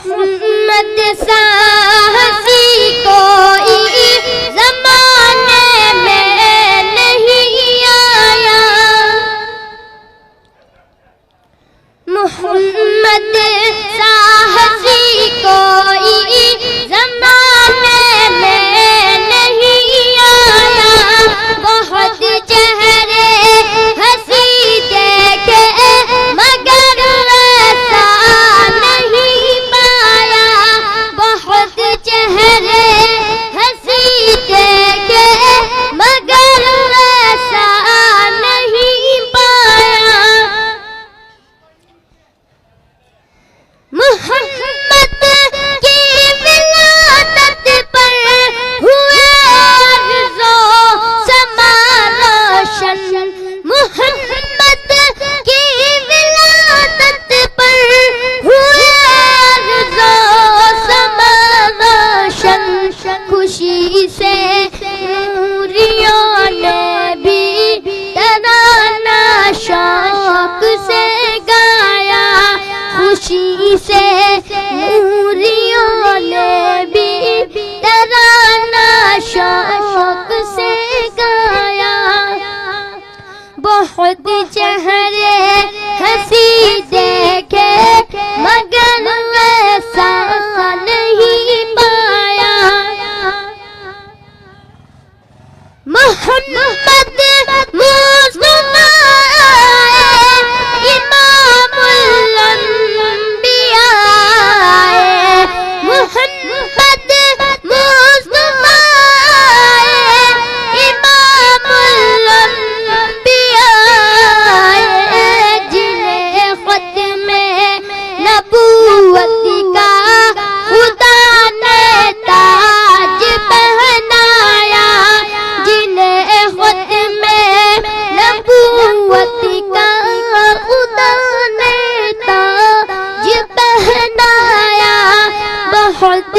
محمد سا ہنسی کوئی زمانے میں نہیں آیا، محمد سا ہنسی کوئی زمانے میں نہیں آیا، بہت چہرے ہنسی دیکھے مگر ویسا نہیں پایا، بہت چہرے ہنسی دیکھے مگر ویسا نہیں پایا، محمد کی ولادت پر ہوئے عرض و سما روشن، محمد کی ولادت پر ہوئے عرض و سما روشن، خوشی سے نوریوں نے بھی ترانہ شوق سے گایا، خوشی سے نوریوں نے بھی ترانہ شوق سے گایا، بہت چہرے ہنسی دیکھے مگر ویسا نہیں پایا، محمد مصطفیٰ امام الانبیاء، محمد مصطفیٰ امام الانبیاء، جنہیں ختم نبوت کا خدا نے تاج پہنایا، جنہیں ختم نبوت کا خدا نے تاج پہنایا، بہت